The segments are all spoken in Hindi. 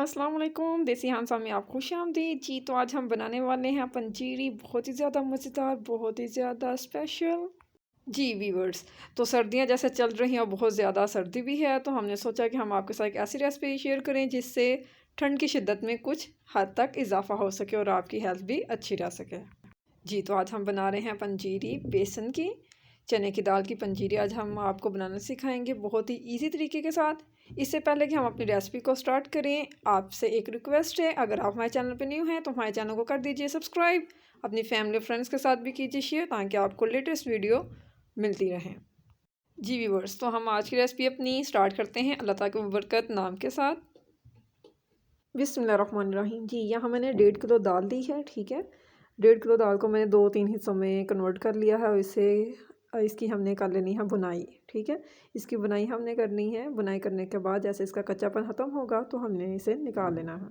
अस्सलाम वालेकुम। देसी हांसा में आप खुश आमदीद जी। तो आज हम बनाने वाले हैं पंजीरी, बहुत ही ज़्यादा मज़ेदार, बहुत ही ज़्यादा स्पेशल जी व्यूअर्स। तो सर्दियां जैसे चल रही हैं और बहुत ज़्यादा सर्दी भी है, तो हमने सोचा कि हम आपके साथ एक ऐसी रेसिपी शेयर करें जिससे ठंड की शिद्दत में कुछ हद तक इजाफा हो सके और आपकी हेल्थ भी अच्छी रह सके जी। तो आज हम बना रहे हैं पंजीरी बेसन की, चने की दाल की पंजीरी आज हम आपको बनाना सिखाएंगे बहुत ही इजी तरीके के साथ। इससे पहले कि हम अपनी रेसिपी को स्टार्ट करें, आपसे एक रिक्वेस्ट है, अगर आप हमारे चैनल पर न्यू हैं तो हमारे चैनल को कर दीजिए सब्सक्राइब, अपनी फैमिली फ्रेंड्स के साथ भी कीजिए शेयर, ताकि आपको लेटेस्ट वीडियो मिलती रहें जी व्यूअर्स। तो हम आज की रेसिपी अपनी स्टार्ट करते हैं अल्लाह ताला की बरकत नाम के साथ। बिस्मिल्लाहिर्रहमानिर्रहीम जी। यहाँ मैंने 1.5 किलो दाल ली है, ठीक है। 1.5 किलो दाल को मैंने 2-3 हिस्सों में कन्वर्ट कर लिया है और इसे इसकी हमने कर लेनी है बुनाई, ठीक है। इसकी बुनाई हमने करनी है। बुनाई करने के बाद जैसे इसका कच्चापन ख़त्म होगा तो हमने इसे निकाल लेना है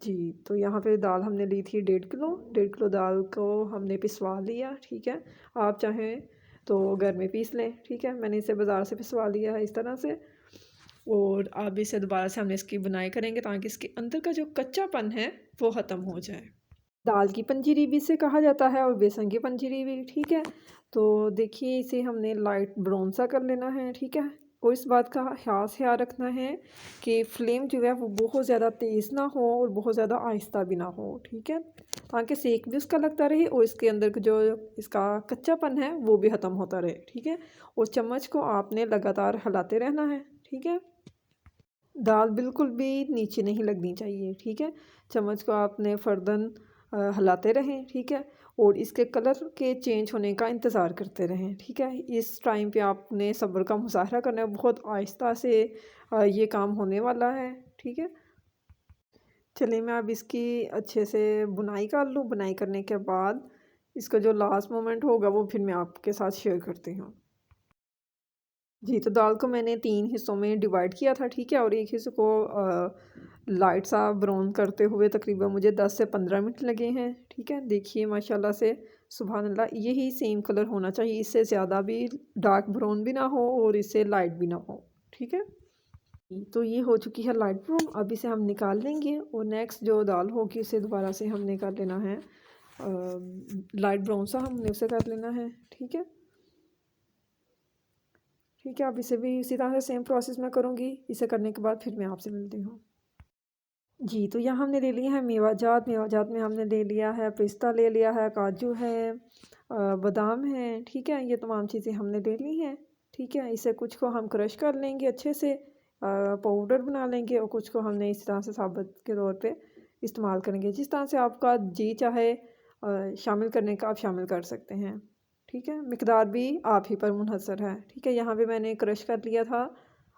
जी। तो यहाँ पे दाल हमने ली थी 1.5 किलो। 1.5 किलो दाल को हमने पिसवा लिया, ठीक है। आप चाहें तो घर में पीस लें, ठीक है। मैंने इसे बाज़ार से पिसवा लिया है इस तरह से। और अब इसे दोबारा से हमने इसकी बुनाई करेंगे ताकि इसके अंदर का जो कच्चापन है वो ख़त्म हो जाए। दाल की पंजीरी भी इसे कहा जाता है और बेसन की पंजीरी भी, ठीक है। तो देखिए इसे हमने लाइट ब्राउन सा कर लेना है, ठीक है। और इस बात का खास ख्याल रखना है कि फ्लेम जो है वो बहुत ज़्यादा तेज़ ना हो और बहुत ज़्यादा आहिस्ता भी ना हो, ठीक है, ताकि सेक भी उसका लगता रहे और इसके अंदर जो इसका कच्चापन है वो भी ख़त्म होता रहे, ठीक है। और चम्मच को आपने लगातार हिलाते रहना है, ठीक है। दाल बिल्कुल भी नीचे नहीं लगनी चाहिए, ठीक है। चम्मच को आपने फ़र्दन हिलाते रहें, ठीक है। और इसके कलर के चेंज होने का इंतज़ार करते रहें, ठीक है। इस टाइम पे आपने सब्र का मुज़ाहरा करना है, बहुत आहिस्ता से ये काम होने वाला है, ठीक है। चलिए मैं अब इसकी अच्छे से बुनाई कर लूँ। बुनाई करने के बाद इसका जो लास्ट मोमेंट होगा वो फिर मैं आपके साथ शेयर करती हूँ जी। तो दाल को मैंने 3 हिस्सों में डिवाइड किया था, ठीक है। और एक हिस्से को लाइट सा ब्राउन करते हुए तकरीबन मुझे 10 से 15 मिनट लगे हैं, ठीक है। देखिए माशाल्लाह से सुभान अल्लाह, यही सेम कलर होना चाहिए, इससे ज़्यादा भी डार्क ब्राउन भी ना हो और इससे लाइट भी ना हो, ठीक है। तो ये हो चुकी है लाइट ब्राउन। अब इसे हम निकाल लेंगे और नेक्स्ट जो दाल होगी उसे दोबारा से हमने कर लेना है लाइट ब्राउन सा, हमने उसे कर लेना है, ठीक है। ठीक है, अब इसे भी इसी तरह से सेम प्रोसेस मैं करूँगी। इसे करने के बाद फिर मैं आपसे मिलती हूँ जी। तो यहाँ हमने ले लिया है मेवाजात। मेवाजात में हमने ले लिया है पिस्ता, ले लिया है काजू है, बादाम है, ठीक है। ये तमाम चीज़ें हमने ले ली हैं, ठीक है। इसे कुछ को हम क्रश कर लेंगे अच्छे से, पाउडर बना लेंगे, और कुछ को हमने इस तरह से साबुत के तौर पे इस्तेमाल करेंगे। जिस तरह से आपका जी चाहे शामिल करने का आप शामिल कर सकते हैं, ठीक है। मिकदार भी आप ही पर मुनहसर है, ठीक है। यहाँ पे मैंने क्रश कर लिया था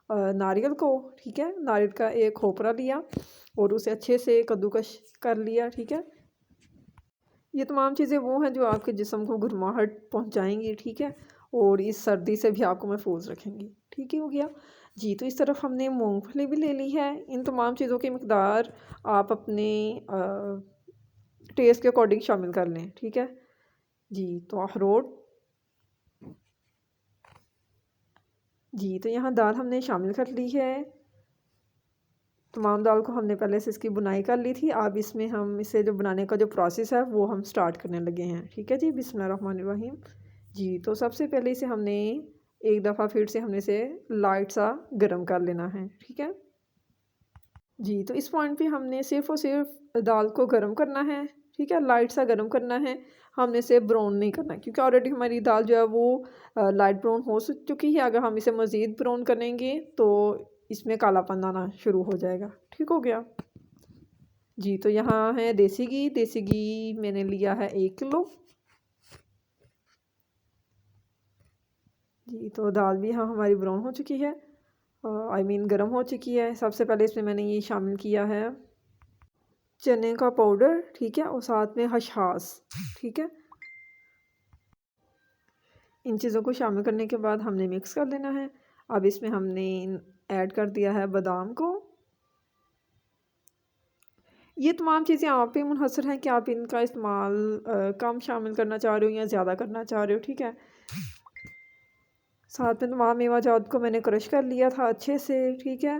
नारियल को, ठीक है। नारियल का एक खोपरा लिया और उसे अच्छे से कद्दूकश कर लिया, ठीक है। ये तमाम चीज़ें वो हैं जो आपके जिस्म को गर्माहट पहुंचाएंगी, ठीक है। और इस सर्दी से भी आपको महफूज रखेंगी, ठीक है। हो गया जी। तो इस तरफ हमने मूंगफली भी ले ली है। इन तमाम चीज़ों की मिकदार आप अपने टेस्ट के अकॉर्डिंग शामिल कर लें, ठीक है जी। तो अखरोट जी। तो यहाँ दाल हमने शामिल कर ली है। तमाम दाल को हमने पहले से इसकी बुनाई कर ली थी। अब इसमें हम इसे जो बनाने का जो प्रोसेस है वो हम स्टार्ट करने लगे हैं, ठीक है जी। बिस्मिल्लाहिर्रहमानिर्रहीम जी। तो सबसे पहले इसे हमने एक दफ़ा फिर से हमने इसे लाइट सा गर्म कर लेना है, ठीक है जी। तो इस पॉइंट पे हमने सिर्फ़ और सिर्फ दाल को गर्म करना है, ठीक है। लाइट सा गर्म करना है, हमने इसे ब्राउन नहीं करना, क्योंकि ऑलरेडी हमारी दाल जो है वो लाइट ब्राउन हो चुकी है। अगर हम इसे मज़ीद ब्राउन करेंगे तो इसमें कालापन आना शुरू हो जाएगा, ठीक हो गया जी। तो यहाँ है देसी घी। देसी घी मैंने लिया है 1 किलो जी। तो दाल भी यहाँ हमारी ब्राउन हो चुकी है, आई मीन गर्म हो चुकी है। सबसे पहले इसमें मैंने ये शामिल किया है चने का पाउडर, ठीक है, और साथ में हशास, ठीक है। इन चीज़ों को शामिल करने के बाद हमने मिक्स कर लेना है। अब इसमें हमने ऐड कर दिया है बादाम को। ये तमाम चीज़ें आप पे मुनहसर हैं कि आप इनका इस्तेमाल कम शामिल करना चाह रहे हो या ज़्यादा करना चाह रहे हो, ठीक है। साथ में तमाम मेवा जात को मैंने क्रश कर लिया था अच्छे से, ठीक है।